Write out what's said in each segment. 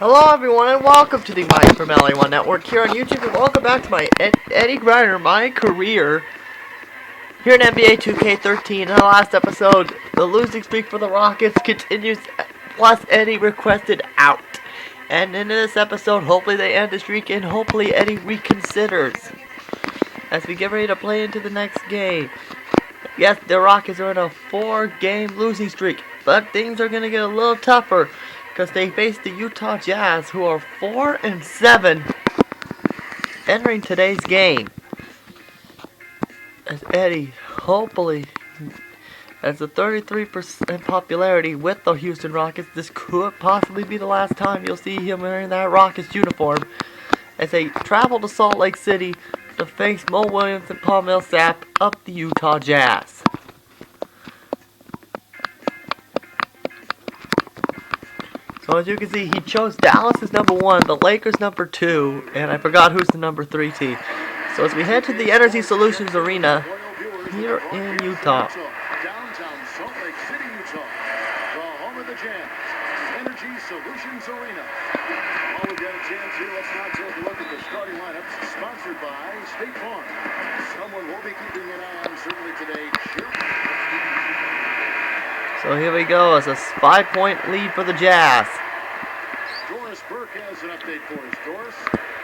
Hello everyone and welcome to the Mike from LA1 Network here on YouTube and welcome back to my Eddie Griner, my career here in NBA 2K13. In the last episode, the losing streak for the Rockets continues, plus Eddie requested out. And in this episode, hopefully they end the streak and hopefully Eddie reconsiders as we get ready to play into the next game. Yes, the Rockets are in a 4-game losing streak, but things are going to get a little tougher because they face the Utah Jazz, who are 4-7 entering today's game. As Eddie hopefully has a 33% popularity with the Houston Rockets, this could possibly be the last time you'll see him wearing that Rockets uniform as they travel to Salt Lake City to face Mo Williams and Paul Millsap of the Utah Jazz. So as you can see, he chose Dallas as number 1, the Lakers number 2, and I forgot who's the number 3 team. So as we head to the Energy Solutions Arena here in Utah. Downtown Salt Lake City, Utah, the home of the Jazz, Energy Solutions Arena. While we've got a chance here, let's now take a look at the starting lineups, sponsored by State Farm. Someone will be keeping an eye on certainly today. So here we go, it's a 5-point lead for the Jazz. Doris Burke has an update for us. Doris?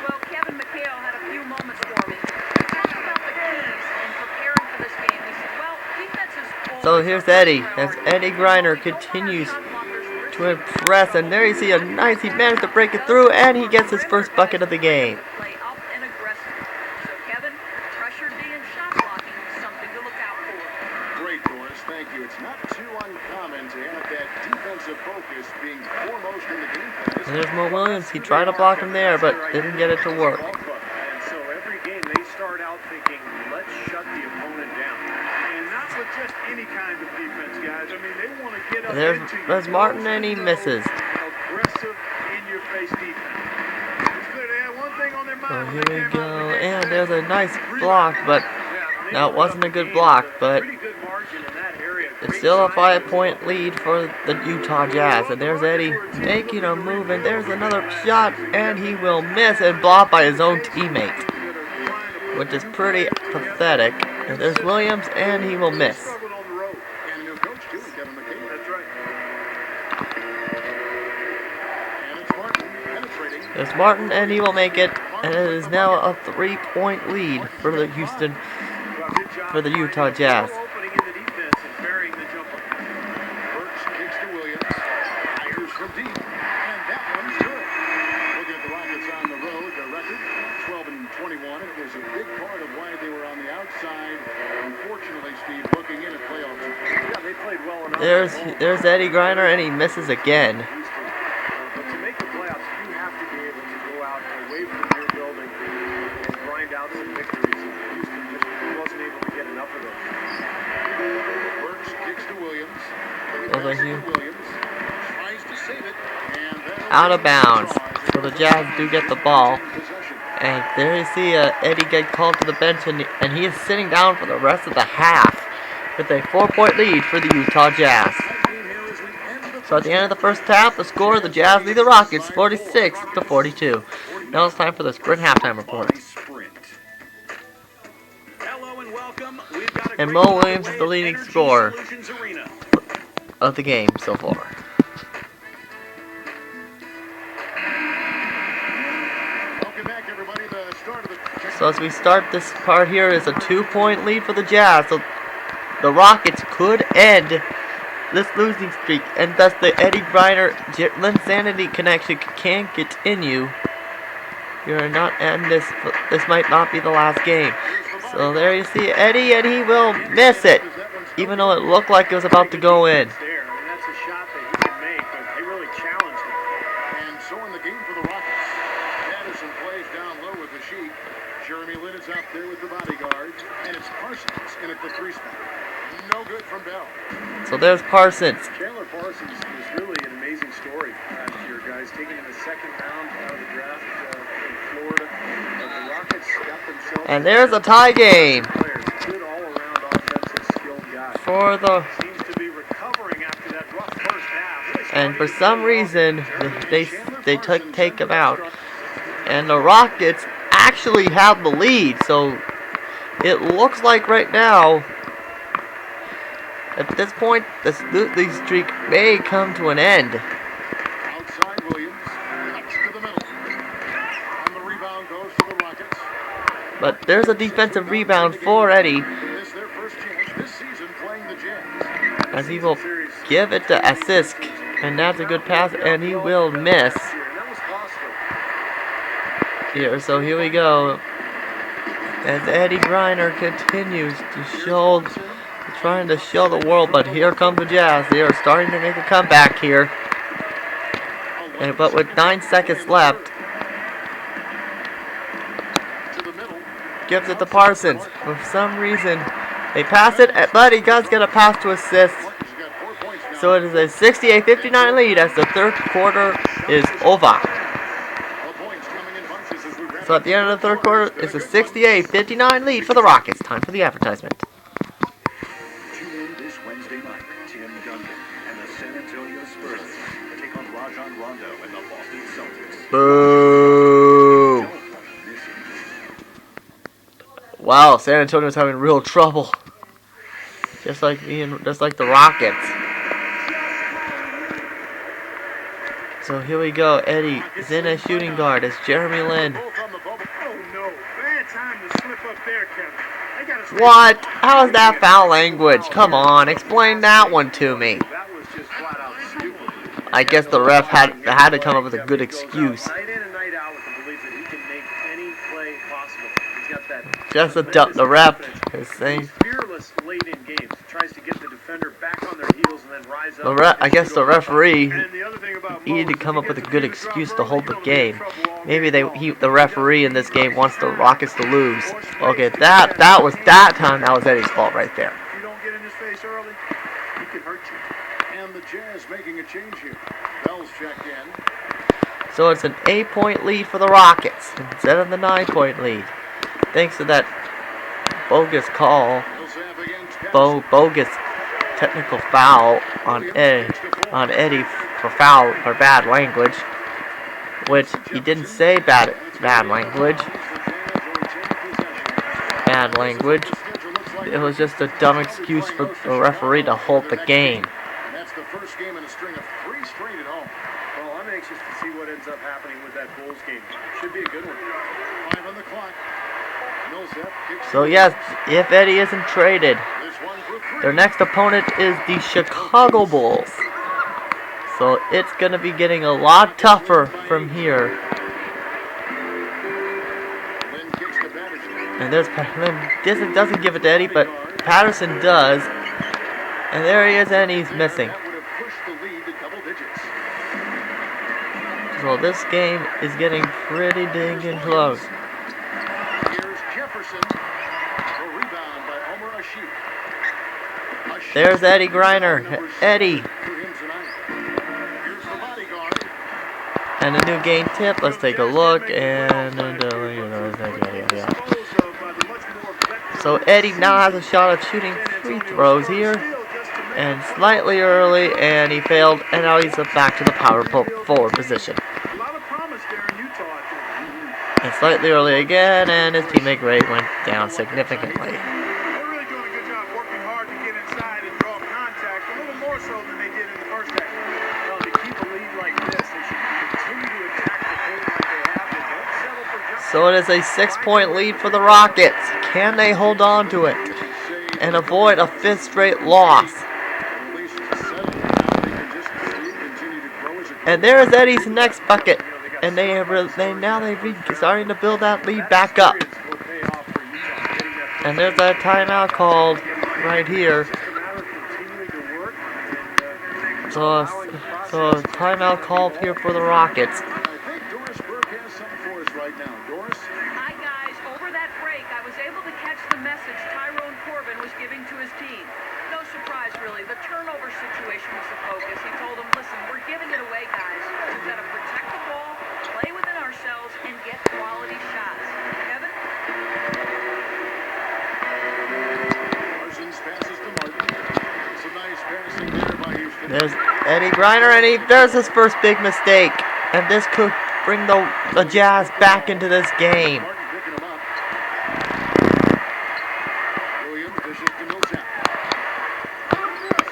Well, Kevin McHale had a few moments for me. Talking about the keys and preparing for this game. He said, well, defense is So here's Eddie, as Eddie Griner continues to impress, and there you see he managed to break it through, and he gets his first bucket of the game. Play up and aggressive. So Kevin, pressure D and shot blocking is something to look out for. Great, Doris. Thank you. It's not too uncommon to have that defensive focus being foremost in the game plan. And there's Mo Williams. He tried to block him there, but didn't get it to work. And so every game they start out thinking, let's shut the opponent down. And not with just any kind of defense, guys. I mean, they want to get up into you. There's Martin, and he misses. Aggressive, in-your-face defense. It's good. They have one thing on their mind. So here we go, and there's a nice block, but that wasn't a good block, but it's still a 5-point lead for the Utah Jazz. And there's Eddie making a move, and there's another shot, and he will miss and blocked by his own teammate, which is pretty pathetic. And there's Williams, and he will miss. And a new coach, too, Kevin McHale. That's right. And it's Martin penetrating. There's Martin, and he will make it, and it is now a 3-point lead for the Utah Jazz. Opening in the defense and burying the jumper. Burks kicks to Williams. Fires from deep. And that one's good. Looking at the Rockets on the road, their record, 12-21. It was a big part of why they were on the outside. Unfortunately, Steve, looking in at playoffs. Yeah, they played well enough. There's Eddie Griner, and he misses again. But to make the playoffs, you have to be able to go out away from your building and grind out some victories. And Houston just wasn't able to get enough of those. Burks kicks to Williams. Thank you. Williams tries to save it. And Out of bounds. So the Jazz do get the ball. And there you see Eddie get called to the bench, and he is sitting down for the rest of the half with a 4-point lead for the Utah Jazz. So at the end of the first half, the score, the Jazz lead the Rockets 46-42. Now it's time for the Sprint halftime report. And Mo Williams is the leading scorer of the game so far. So as we start this part here, is a 2-point lead for the Jazz. So the Rockets could end this losing streak, and thus the Eddie Griner Linsanity connection can continue. You're not, and this might not be the last game. So there you see Eddie, and he will miss it, even though it looked like it was about to go in. That's a shot that he can make, but they really challenged him. And so in the game for the Rockets, Patterson plays down low with the sheet. Jeremy Lin is out there with the bodyguards, and it's Parsons in at the 3 spot. No good from Bell. So there's Parsons. Chandler Parsons was really an amazing story last year, guys. Taken in the 2nd round out of the draft in Florida. But the Rockets got themselves. And there's a tie game Good all-around offensive skilled guy. for the. Seems to be recovering after that rough first half. And for some reason, they they take him out. And the Rockets actually have the lead, so it looks like right now, at this point, this losing streak may come to an end. Outside Williams, cuts to the middle. And the rebound goes to the Rockets. But there's a defensive rebound for Eddie, It's their first chance this season playing the Jazz. as he will give it to Asisk. And that's a good pass, and he will miss. Here, so here we go. As Eddie Griner continues to show, trying to show the world, but here come the Jazz. They are starting to make a comeback here. But with 9 seconds left, gives it to Parsons. For some reason, they pass it, but he does get a pass to assist. So it is a 68-59 lead as the third quarter is over. So at the end of the third quarter, it's a 68-59 lead for the Rockets. Time for the advertisement. Tune in this Wednesday night. Tim Duncan and the San Antonio Spurs take on Rajon Rondo and the Boston Celtics. Boo! Wow, San Antonio's having real trouble. Just like the Rockets. So here we go. Eddie is in a shooting guard. It's Jeremy Lin. What? How is that foul language? Come on, explain that one to me. I guess the ref had to come up with a good excuse. Just the ref is saying. Tries to get the defender back on their heels and then rise up. I guess the referee needed to come up with a good excuse to hold the game. Maybe the referee in this game wants the Rockets to lose. Okay, that was Eddie's fault right there. If you don't get in his face early, he can hurt you. And the Jazz making a change here. Bell's checked in. So it's an 8-point lead for the Rockets instead of the 9-point lead. Thanks to that bogus call. Bogus technical foul on Eddie for foul or bad language, which he didn't say bad language. Bad language. It was just a dumb excuse for the referee to hold the game. That's the first game in a string of 3 straight at home. Well, I'm anxious to see what ends up happening with that Bulls game. Should be a good one. 5 on the clock. So yes, if Eddie isn't traded, their next opponent is the Chicago Bulls. So it's going to be getting a lot tougher from here. And there's Lynn doesn't give it to Eddie, but Patterson does. And there he is, and he's missing. So this game is getting pretty dang close. There's Eddie Griner. Eddie. And a new game tip. Let's take a look. And so Eddie now has a shot at shooting free throws here. And slightly early, and he failed. And now he's back to the power forward position. And slightly early again, and his teammate Gray went down significantly. So it is a 6-point lead for the Rockets. Can they hold on to it and avoid a 5th straight loss? And there's Eddie's next bucket. And they're starting to build that lead back up. And there's a timeout called right here. So a timeout called here for the Rockets. Hi guys, over that break I was able to catch the message Tyrone Corbin was giving to his team. No surprise really, the turnover situation was the focus. He told them, listen, we're giving it away guys. We've got to protect the ball, play within ourselves, and get quality shots. Kevin? Parsons passes to Martin. Some nice passing there by Houston. There's Eddie Griner, and there's his first big mistake. And this could bring the Jazz back into this game. Martin picking him up. Williams dishes to Millsap.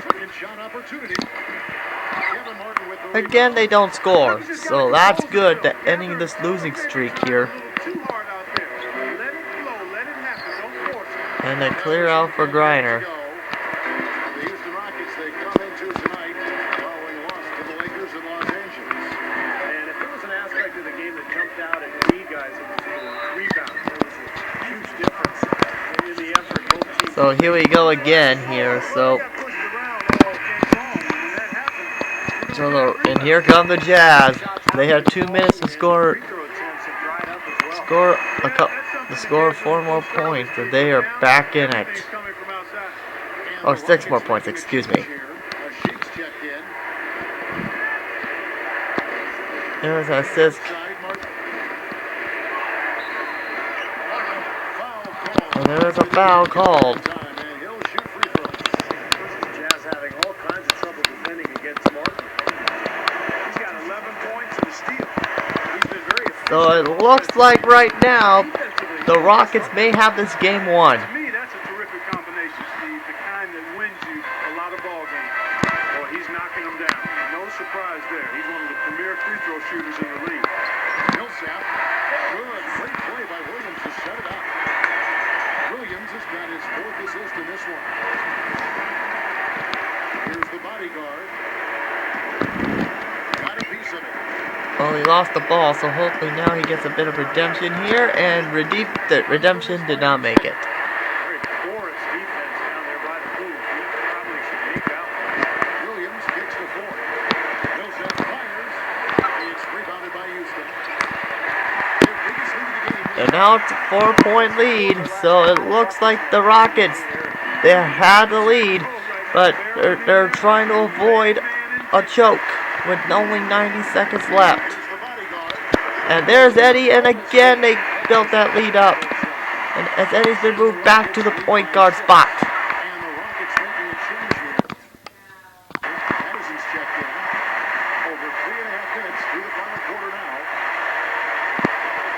Second shot opportunity. Kevin Martin with the Again, they don't score, so that's good to ending this losing streak here. Too hard out there. Let it flow. Let it happen. Don't force it. And they clear out for Griner. The Houston Rockets, they come into tonight following a loss to the Lakers in Los Angeles. And if there was an aspect of the game that jumped out at me, guys, it was the rebounds. There was a huge difference in the effort both teams. So here we go again here. So and here come the Jazz. They have 2 minutes to score 4 more points, and they are back in it. Or 6 more points, excuse me. There's an assist. And there's a foul called. Jazz having all kinds of trouble defending against Martin. He's got 11 points and a steal. He's been very effective. So it looks like right now the Rockets may have this game won. To me, that's a terrific combination, Steve. The kind that wins you a lot of ball games. Well, he's knocking them down. No surprise there. He's one of the premier free throw shooters in the league. Millsap. Good. Great play by Williams to set it up. Williams has got his 4th assist in this one. Here's the bodyguard. Got a piece of it. Well, he lost the ball, so hopefully now he gets a bit of redemption here, and redemption did not make it. Very porous defense down there by the pool. He probably should make that one. Williams kicks the 4. Millsap fires. It's rebounded by Houston. Their biggest lead of the game. And now it's a 4-point lead, so it looks like the Rockets, they had the lead, but they're trying to avoid a choke with only 90 seconds left. And there's Eddie, and again they built that lead up. And as Eddie's been moved back to the point guard spot. And the Rockets making a change here. Patterson's checked in. Over 3.5 minutes through the final quarter now.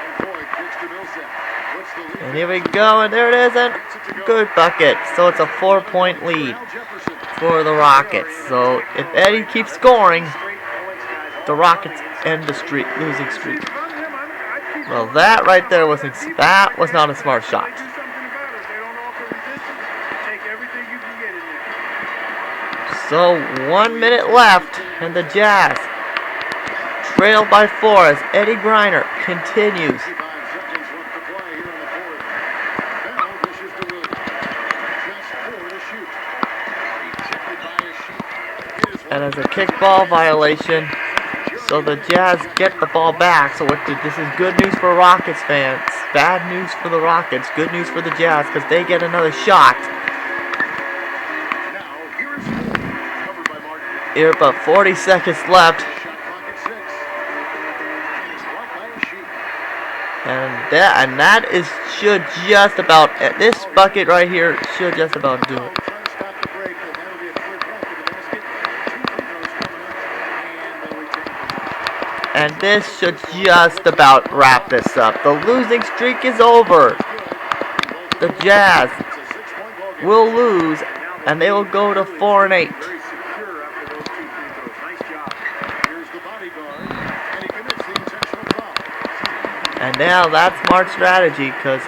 And Boyd kicks to Millsap. Puts the lead. And here we go, and there it is, and good bucket. So it's a 4-point lead Al Jefferson. for the Rockets. So if Eddie keeps scoring, the Rockets end the losing streak. Well, that right there was not a smart shot. So 1 minute left, and the Jazz trail by 4 as Eddie Griner continues. 55 seconds left to play here in the 4th. Bell dishes to Williams. Just 4 to shoot. Ejected by a shoot. It is And as a kickball violation, so the Jazz get the ball back. So this is good news for Rockets fans. Bad news for the Rockets. Good news for the Jazz because they get another shot. now here is covered by Martin. Here, about 40 seconds left. Shot clock at 6. And it's blocked by a shoot. And that should just about, this bucket right here should just about do it. Trying to stop the break, but that'll be a clear path to the basket. 2 free throws coming up. And they'll retain. And this should just about wrap this up. The losing streak is over. The Jazz It's a 6-point ball game. will lose, and they will go to 4-8. Very secure after those 2 free throws. Nice job. Here's the bodyguard. And he commits the intentional foul. And now that's smart strategy because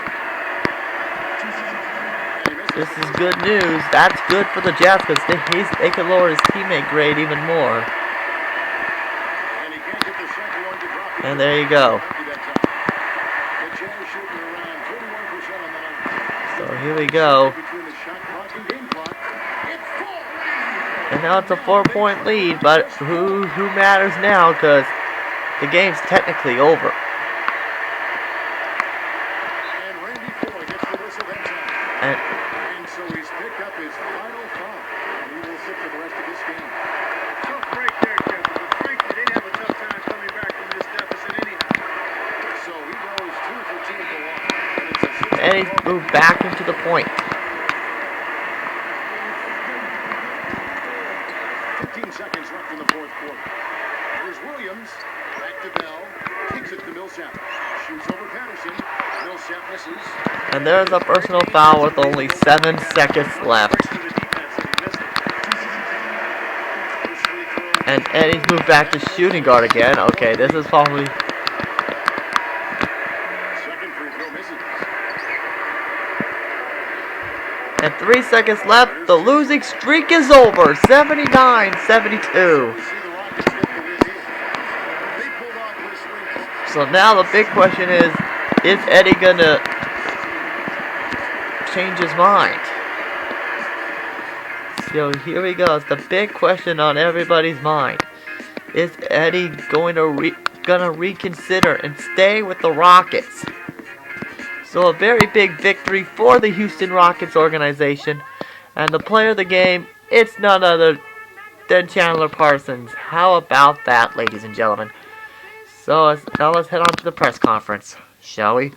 And he misses. this is good news. That's good for the Jazz because they can lower his teammate grade even more. And he can't get the second one to drop. And there you go. The Jazz shooting around 41% on the night. So here we go. Between the shot clock and game clock. It's full. And now it's a 4-point lead, but who matters now because the game's technically over. And Randy Foy gets the whistle that time. And so he's picked up his final foul. And he will sit for the rest of this game. Tough break there, Kevin. But frankly, they'd have a tough time coming back from this deficit anyhow. So he goes 2 for 2 to one. And it's a 6. And he's moved back into the point. 15 seconds left in the 4th quarter. Here's Williams. Back to Millsap shoots over Patterson. Millsap misses. And there's a personal foul with only 7 seconds left. And Eddie's moved back to shooting guard again. Okay, this is probably... Second free throw misses. And 3 seconds left. The losing streak is over. 79-72. So now the big question is Eddie gonna change his mind? So here we go. It's the big question on everybody's mind. Is Eddie gonna reconsider and stay with the Rockets? So a very big victory for the Houston Rockets organization. And the player of the game, it's none other than Chandler Parsons. How about that, ladies and gentlemen? So now let's head on to the press conference, shall we?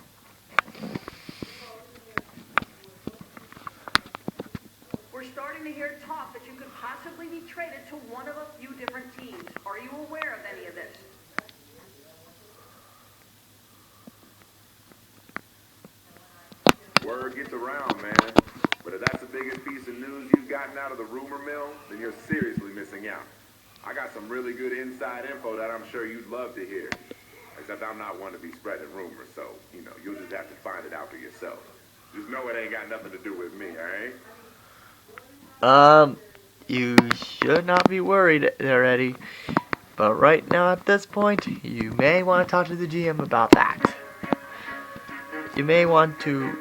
We're starting to hear talk that you could possibly be traded to one of a few different teams. Are you aware of any of this? Word gets around, man. But if that's the biggest piece of news you've gotten out of the rumor mill, then you're seriously missing out. I got some really good inside info that I'm sure you'd love to hear. Except I'm not one to be spreading rumors, so, you'll just have to find it out for yourself. Just know it ain't got nothing to do with me, alright? You should not be worried there, Eddie. But right now at this point, you may want to talk to the GM about that. You may want to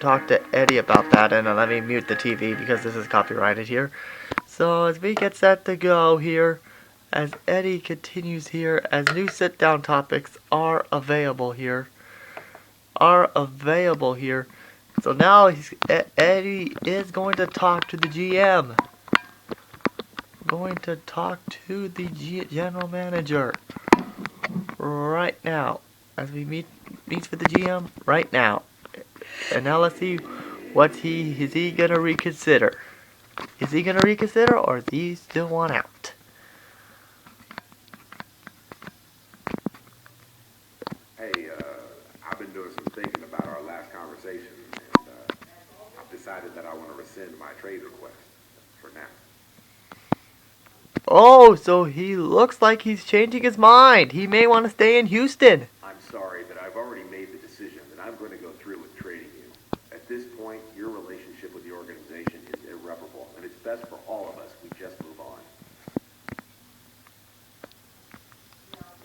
talk to Eddie about that, and let me mute the TV because this is copyrighted here. So as we get set to go here, as Eddie continues here, as new sit-down topics are available here. So now Eddie is going to talk to the GM. Going to talk to the general manager right now. As we meets with the GM right now. And now let's see what is he gonna reconsider. Is he gonna reconsider, or does he still want out? Hey, I've been doing some thinking about our last conversation, and I've decided that I want to rescind my trade request for now. Oh, so he looks like he's changing his mind. He may want to stay in Houston. I'm sorry, but I've already made the decision that I'm going to go through with trading you. At this point, your relationship with the organization is irreparable, and it's best for all of us we just move on.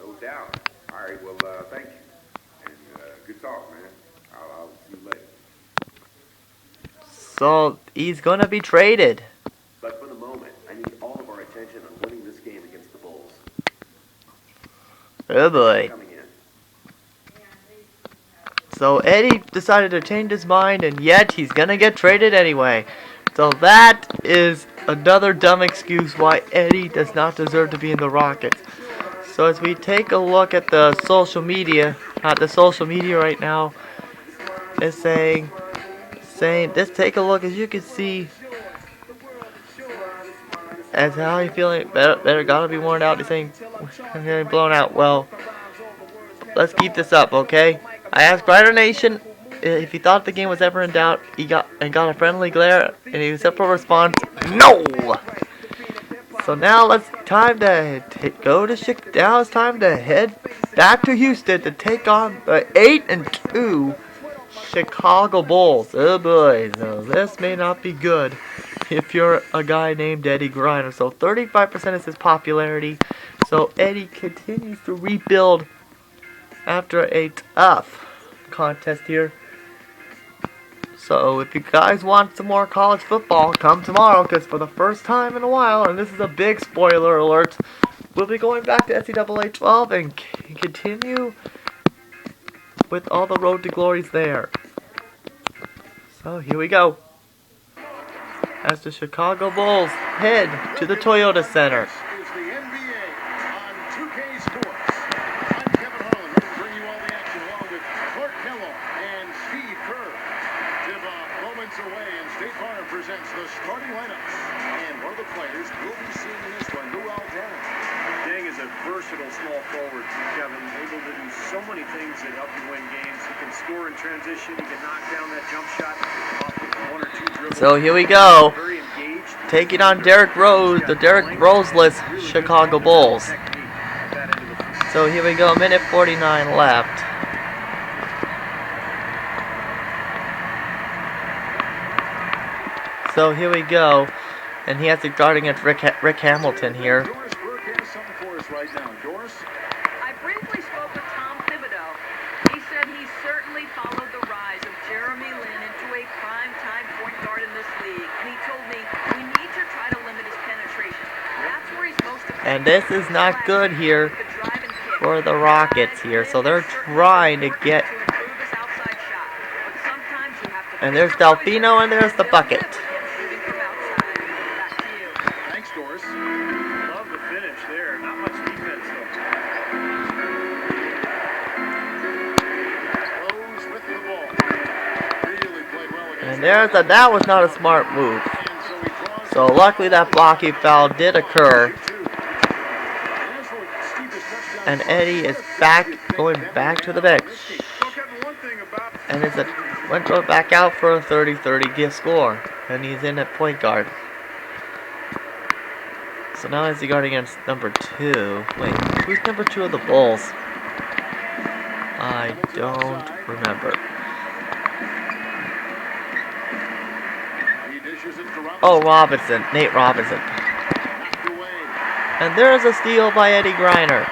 No doubt. All right, well, thank you. And good talk, man. I'll see you later. So he's gonna be traded. But for the moment, I need all of our attention on winning this game against the Bulls. Oh boy. Coming in. So Eddie decided to change his mind, and yet he's gonna get traded anyway. So that is another dumb excuse why Eddie does not deserve to be in the Rockets. So as we take a look at the social media right now is saying just take a look. As you can see, as how you feeling, better gotta be worn out. He's saying I'm getting blown out. Well, let's keep this up, okay? I asked Griner Nation if he thought the game was ever in doubt. He got a friendly glare, and he simple response, no. So now it's time to head back to Houston to take on the 8-2 Chicago Bulls. Oh boy, so this may not be good if you're a guy named Eddie Griner. So 35% is his popularity. So Eddie continues to rebuild after a tough contest here. So if you guys want some more college football, come tomorrow, because for the first time in a while, and this is a big spoiler alert, we'll be going back to NCAA 12 and continue with all the road to glories there. So here we go. As the Chicago Bulls head to the Toyota Center. This is the NBA on 2K Sports. I'm Kevin Harlan, ready to bring you all the action along with Clark Kellogg and Steve Kerr. Tip moments away, and State Farm presents the starting lineups. And one of the players we'll be seeing in this one, Luol Deng. Yang is a versatile small forward, Kevin, able to do so many things that help you win games. He can score in transition. He can knock down that jump shot off with one or two dribbles. So here we go. Very engaged. Taking on Derrick Rose, the Derrick Rose-less Chicago Bulls. So here we go, minute 49 left. So here we go, and he has to guard against Rick Hamilton here. Doris Burke has something for us right now. Doris? I briefly spoke with Tom Thibodeau. He said he certainly followed the rise of Jeremy Lin into a prime-time point guard in this league, and he told me we need to try to limit his penetration. That's where he's most effective. And this is not good here for the Rockets here, so they're trying to get... And there's Delfino, and there's the bucket. Thanks, Doris. Love the finish there. Not much defense, though. Rose with the ball. Really played well against And there's a... That was not a smart move. So luckily that blocking foul did occur. And Eddie is going back to the bench. And it's went back out for a 30-30 score. And he's in at point guard. So now is he guarding against number 2? Wait, who's number 2 of the Bulls? I don't remember. Oh, Robinson. Nate Robinson. And there's a steal by Eddie Griner.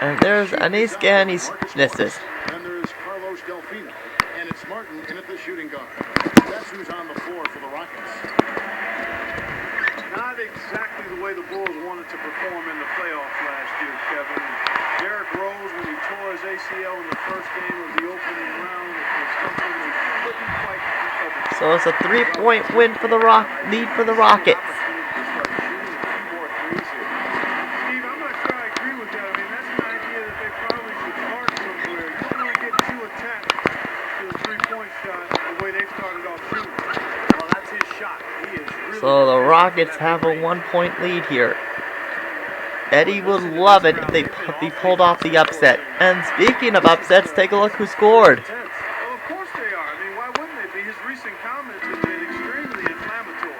And there's Anis Ganis misses. And there's Carlos Delfino. And it's Martin in at the shooting guard. That's who's on the floor for the Rockets. Not exactly the way the Bulls wanted to perform in the playoffs last year, Kevin. Derrick Rose, when he tore his ACL in the first game of the opening round, it was something they couldn't quite recover. So it's a 3-point win for the lead for the Rockets. So the Rockets have a 1-point lead here. Eddie would love it if he pulled off the upset. And speaking of upsets, take a look who scored. Well, of course they are. I mean, why wouldn't they be? His recent comments have been extremely inflammatory.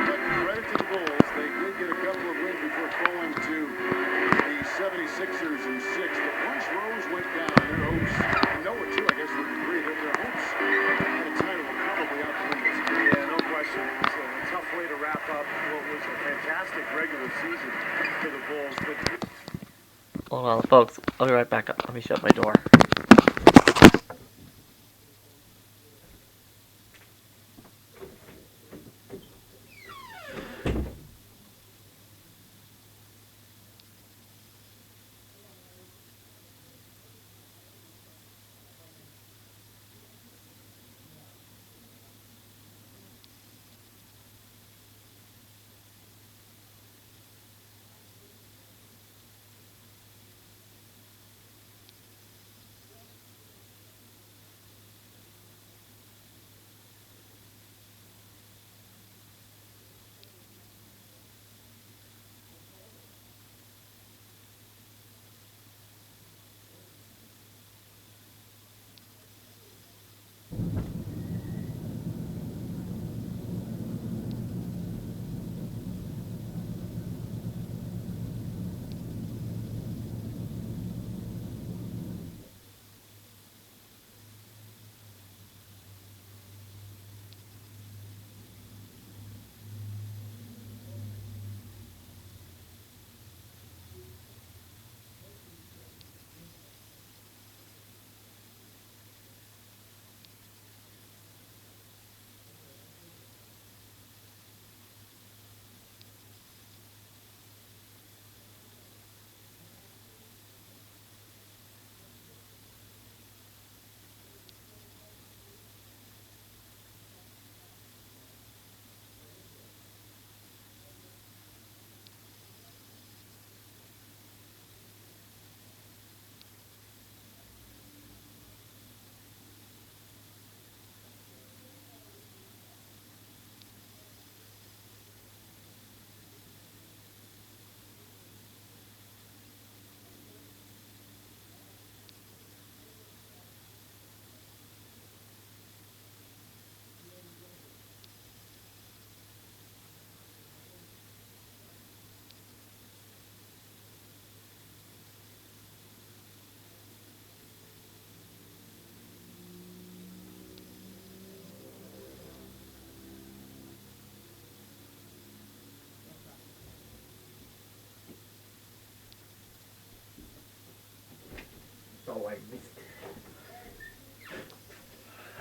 But credit to the Bulls. They did get a couple of wins before falling to the 76ers in 6. But once Rose went down, their hopes, and Noah too, I guess would agree, that their hopes at a title were probably out the window. Yeah, no question. It was a tough way to wrap up what was a fantastic regular season for the Bulls. But Hold on, folks. I'll be right back up. Let me shut my door.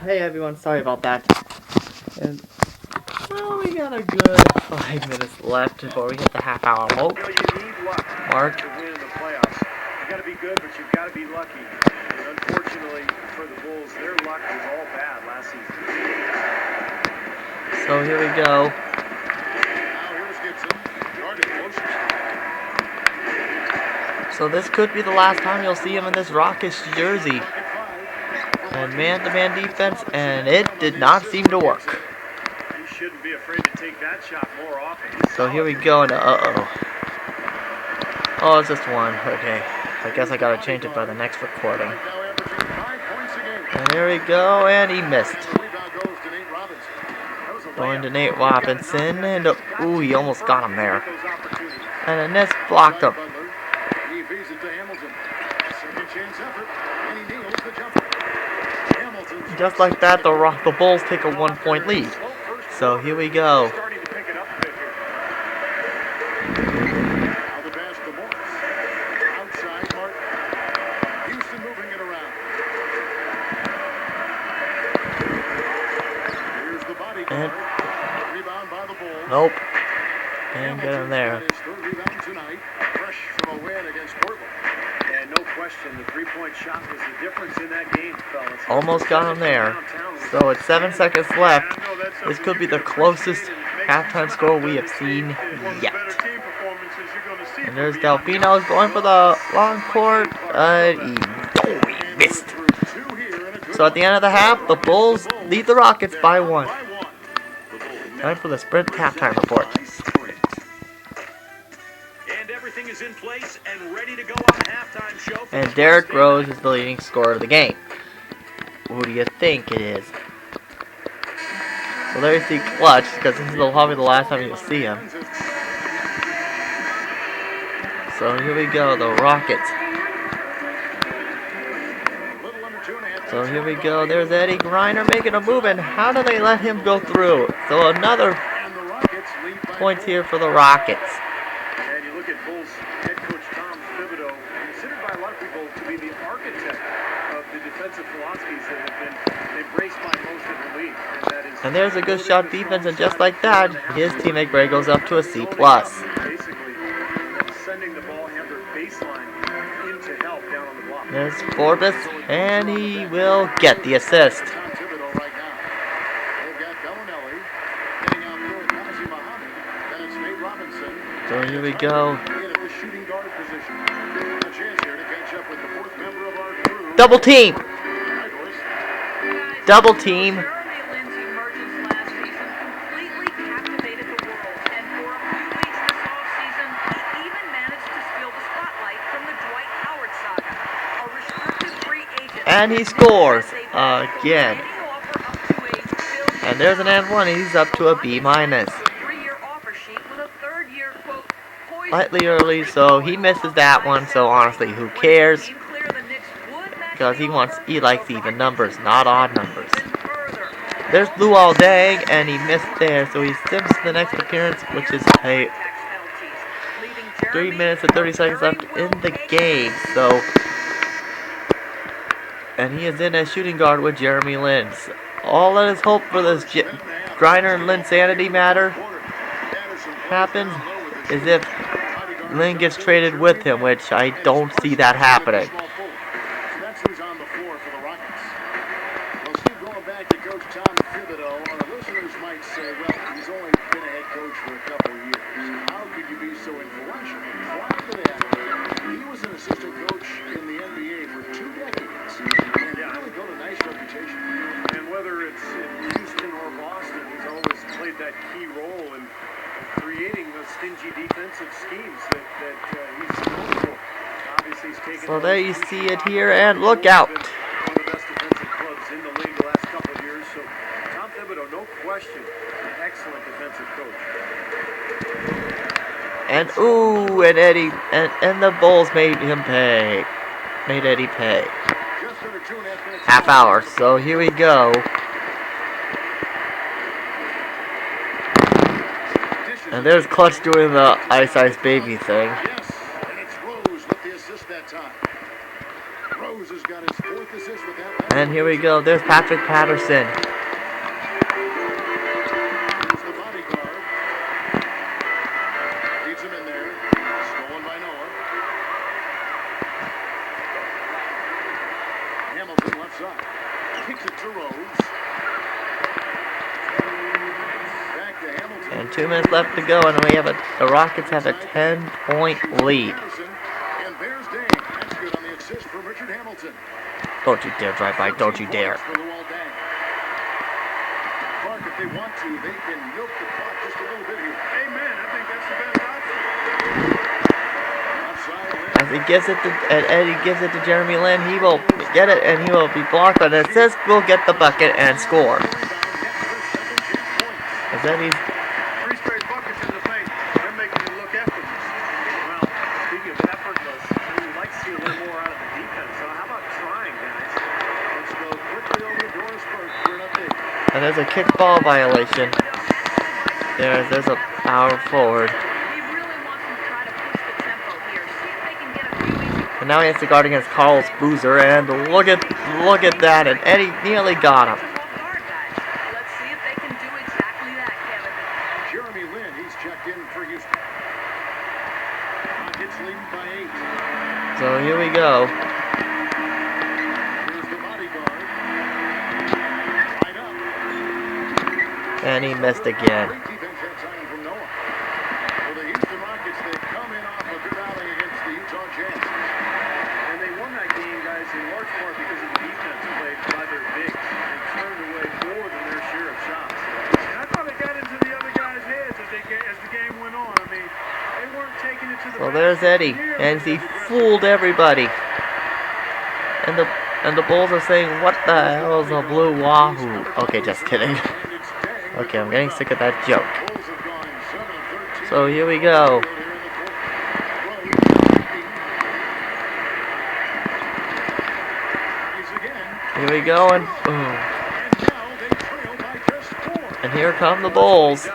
Hey everyone, sorry about that. And well, we got a good 5 minutes left before we hit the half-hour You need luck mark. to win in the playoffs. You got to be good, but you've got to be lucky. And unfortunately for the Bulls, their luck was all bad last season. So here we go. Now here's Gibson. Guarded closest. So this could be the last time you'll see him in this Rockets jersey. And man-to-man defense, and it did not seem to work. You shouldn't be afraid to take that shot more often. So here we go into Oh, it's just one. Okay. I guess I gotta change it by the next recording. Now averaging 5 points a game. And here we go, and he missed. The rebound goes to Nate Robinson. That was a Going to layup. Nate Robinson, and ooh, he almost got him there. Those opportunities. And then this blocked him. Butler. He feeds it to Hamilton. Second chance effort, and he nails the jumper. Hamilton's Just like that, the Bulls take a 1-point lead. So here we go. Starting to pick it up a bit here. now the pass to Morris. Outside Martin. Houston moving it around. Here's the body guard. Rebound by the Bulls. Nope. Didn't get him there. His third rebound tonight. Fresh from a win against Portland. And no question, the three-point shot was the difference in that game, fellas. Almost got him there. So it's 7 seconds left. This could be the closest halftime score we have seen yet. And there's Delfino going for the long court. He missed. So at the end of the half, the Bulls lead the Rockets by 1. Time for the Sprint halftime report. And everything is in place and ready to go on the halftime show. And Derrick Rose is the leading scorer of the game. Who do you think it is? So there you see Clutch, because this is probably the last time you'll see him. So here we go, the Rockets. So here we go, there's Eddie Griner making a move, and how do they let him go through? So another point here for the Rockets. And you look at Bulls head coach Tom Thibodeau, considered by a lot of people to be the architect of the defensive philosophies that have been embraced by most of the league. And there's a good shot defense, and just like that, his teammate Gray goes up to a C+. Basically, sending the ball handler baseline into help down on the block. There's Forbes, and he will get the assist. Tom Thibodeau right now. They've got Bellinelli getting out there with Nazir Muhammad. Then it's Nate Robinson. So here we go. In at the shooting guard position. A chance here to catch up with the fourth member of our crew. Double team! Guys, Double team. Jeremy Lin's emergence last season completely captivated the world, and for a few weeks this offseason, he even managed to steal the spotlight from the Dwight Howard saga. A restricted free agent. And he scores again. Any offer up to $1 billion. And there's an and one. He's up to a B-. Three-year offer sheet with a third-year, quote, poison Slightly early, so he misses that one. So honestly, who cares? Because he likes even numbers, not odd numbers. There's Luol Deng, and he missed there, so he sims the next appearance, which is a 3 minutes and 30 seconds left in the game. So, and he is in as shooting guard with Jeremy Lin. All that is hope for this Griner and Lin sanity matter happens is if Lin gets traded with him, which I don't see that happening. That's who's on the floor for the Rockets. Well, Steve, going back to Coach Tom Thibodeau, our listeners might say, well, he's only been a head coach for a couple of years. How could you be so influential? Prior to that, he was an assistant coach in the NBA for 2 decades. And really built a nice reputation. And whether it's in Houston or Boston, he's always played that key role in creating those stingy defensive schemes that he's known for. Obviously, he's taken. So there you see it here, and look out. One of the best defensive clubs in the league the last couple of years. So Tom Thibodeau, no question, an excellent defensive coach. And ooh, and Eddie and the Bulls made him pay. Made Eddie pay. Just under 2.5 minutes. Half hour. So here we go. And there's Clutch doing the Ice Ice Baby thing. Yes, and it's Rose with the assist that time. Rose has got his 4th assist with that. And here we go. There's Patrick Patterson. Here's the bodyguard. Leads him in there. Stolen by Noah. Hamilton left side. Kicks it to Rose. Back to Hamilton. And 2 minutes left to go, and we have the Rockets have a 10-point lead. And there's Dang. That's good on the assist from Richard Hamilton. Don't you dare drive by, don't you dare. For the wall Dang. Clark, if they want to, they can milk the clock just a little bit here. Amen. I think that's the best option. Outside Lynn. As he gives it to, and Eddie gives it to Jeremy Lin, he will get it, and he will be blocked, but it says will get the bucket and score. As Eddie's 3 straight buckets in the paint. They're making it look effortless. Well, speaking of effortless, we'd like to see a little more out of the defense. So how about trying, guys? Let's go quickly over to Doris Burke for an update. and there's a kickball violation. There's a power forward. He really wants them to try to push the tempo here. See if they can get a few easy. And now he has to guard against Carlos Boozer, and look at that, and Eddie nearly got him. Guard, guys. Let's see if they can do exactly that, Kevin. Jeremy Lin, he's checked in for Houston. Rockets leading by 8. So here we go. Here's the bodyguard. Right up. And he missed again. Great defense that time from Noah. For the Houston Rockets, they come in off a good outing against the Utah Jazz. And they won that game, guys, in large part because of the defense played by their bigs. They turned away more than their share of shots. And I thought it got into the other guys' heads as the game went on. I mean, they weren't taking it to the So there's Eddie, and he fooled everybody. And the Bulls are saying, what the hell is a blue wahoo? Okay, just kidding. Okay, I'm getting sick of that joke. Bulls have gone 7 of 13. So here we go. Here we go, and boom. And here come the Bulls.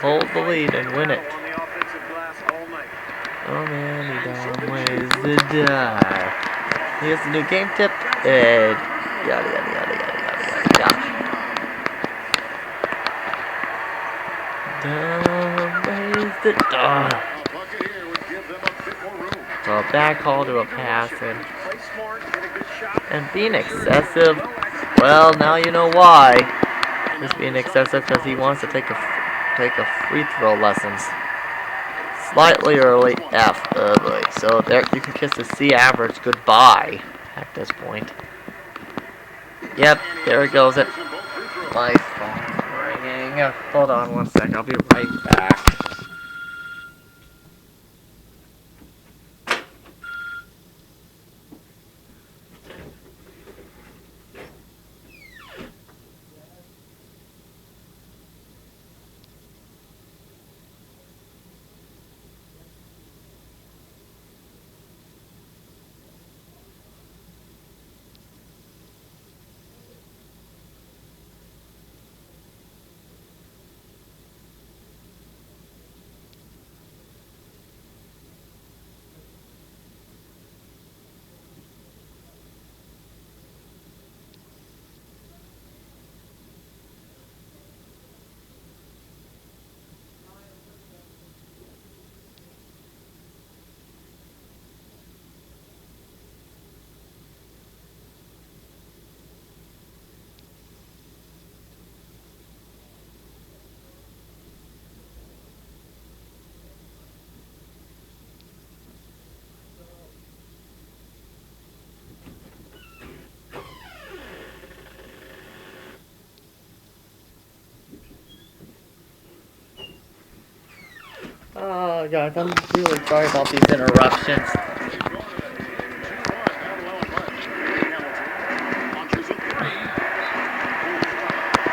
Hold the lead and win it. On the offensive glass all night. Oh man, he down ways to die. Here's the new game tip. And yada yada yada yada yada yada. Down ways to die. So a back call to a pass Play smart, get a good shot. and being excessive. Well, now you know why. He's being excessive because he wants to take a free throw lessons. Slightly early. F. Oh boy. So there you can kiss the C average goodbye at this point. Yep, there it goes. My phone's ringing. Hold on one sec. I'll be right back. Oh guys, I'm really sorry about these interruptions.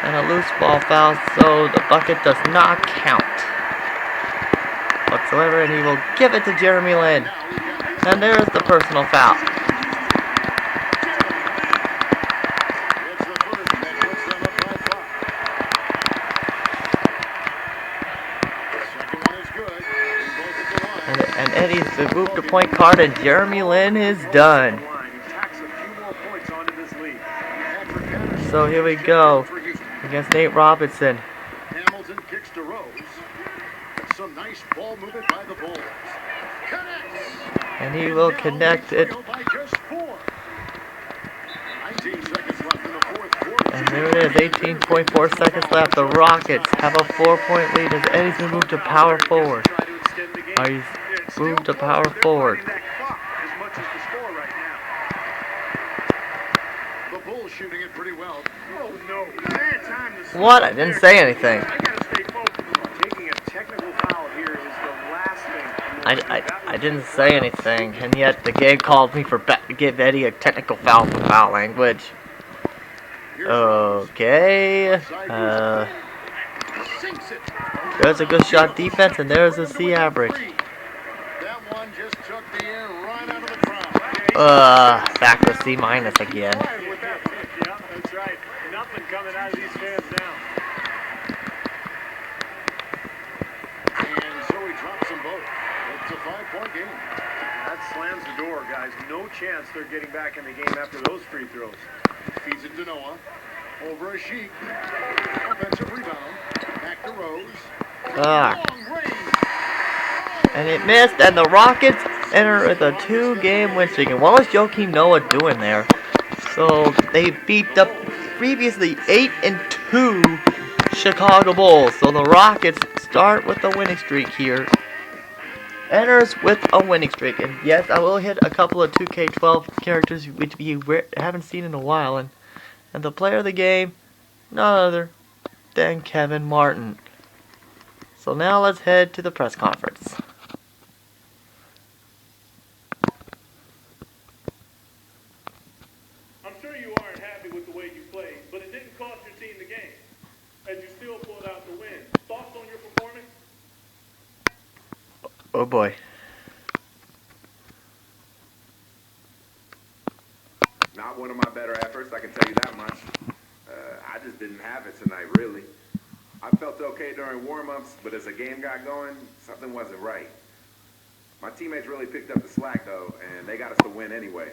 And a loose ball foul, so the bucket does not count whatsoever, and he will give it to Jeremy Lin. And there's the personal foul. And Eddie's moved to point guard, and Jeremy Lin is done. Line, he tacks a So here we go against Nate Robinson. Hamilton kicks to Rose. Some nice ball movement by the Bulls. Connects. And he will now connect they it. trail by just 4. 19 seconds left in the fourth quarter. And there it is, 18.4 seconds left. The Rockets have a 4-point lead as Eddie's been moved to power forward. He's moved to power forward. As much as the score right now. The Bulls shooting it pretty well. Oh no, bad time to slow What? I up didn't there. say anything. I gotta stay focused. Taking a technical foul here is the last thing. I didn't say anything, and yet the game called me for give Eddie a technical foul for foul language. Okay. Sinks it. There's a good shot defense, and there's a C average. That one just took the air right out of the crowd. Back to C minus again. Yeah, that's right. Nothing coming out of these fans now. And so he drops them both. It's a 5-point game. That slams the door, guys. No chance they're getting back in the game after those free throws. Feeds it to Noah. Over a sheet. Offensive rebound. Back to Rose. Ah. Long range. And it missed, and the Rockets enter with a 2-game win streak. And what was Joakim Noah doing there? So they beat the previously 8-2 Chicago Bulls. So the Rockets start with a winning streak here. Enters with a winning streak. And yes, I will hit a couple of 2K12 characters which you haven't seen in a while. And the player of the game, none other than Kevin Martin. So now let's head to the press conference. I'm sure you aren't happy with the way you played, but it didn't cost your team the game, as you still pulled out the win. Thoughts on your performance? Oh boy. Not one of my better efforts, I can tell you that much. I just didn't have it tonight, really. I felt okay during warm-ups, but as the game got going, something wasn't right. My teammates really picked up the slack, though, and they got us to win anyway.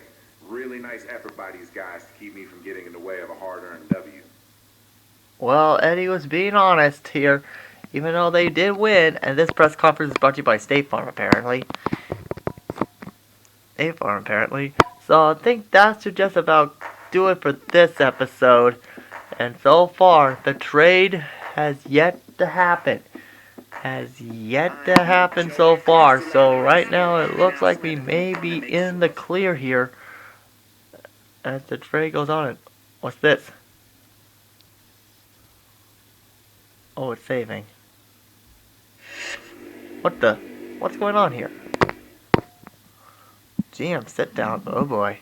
Really nice effort by these guys to keep me from getting in the way of a hard-earned W. Well, Eddie was being honest here, even though they did win, and this press conference is brought to you by State Farm, apparently. State Farm, apparently. So I think that should just about do it for this episode. And so far, the trade has yet to happen. So far. So right now, it looks like we may be in the clear here as the trade goes on. What's this? Oh, it's saving. What's going on here? GM, sit down. Oh boy.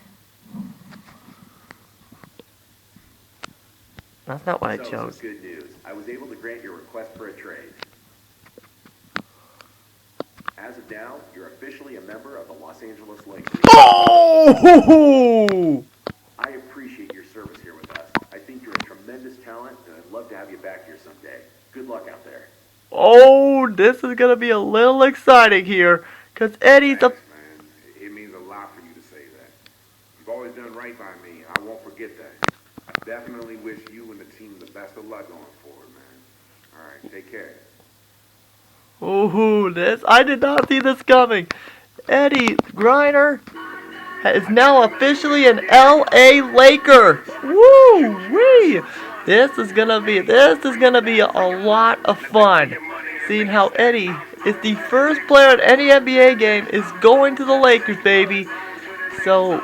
That's not what I chose. Some good news. I was able to grant your request for a trade. As of now, you're officially a member of the Los Angeles Lakers. Oh! I appreciate your service here with us. I think you're a tremendous talent, and I'd love to have you back here someday. Good luck out there. Oh, this is gonna be a little exciting here, cause Eddie's a. Thanks, man. It means a lot for you to say that. You've always done right by me. I won't forget that. I definitely wish you and the team the best of luck going forward, man. All right, take care. Ooh, I did not see this coming. Eddie Griner is now officially an LA Laker. Woo wee! This is gonna be a lot of fun. Seeing how Eddie is the first player at any NBA game is going to the Lakers, baby. So,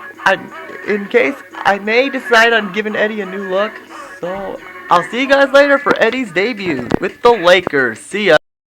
in case I may decide on giving Eddie a new look. So, I'll see you guys later for Eddie's debut with the Lakers. See ya.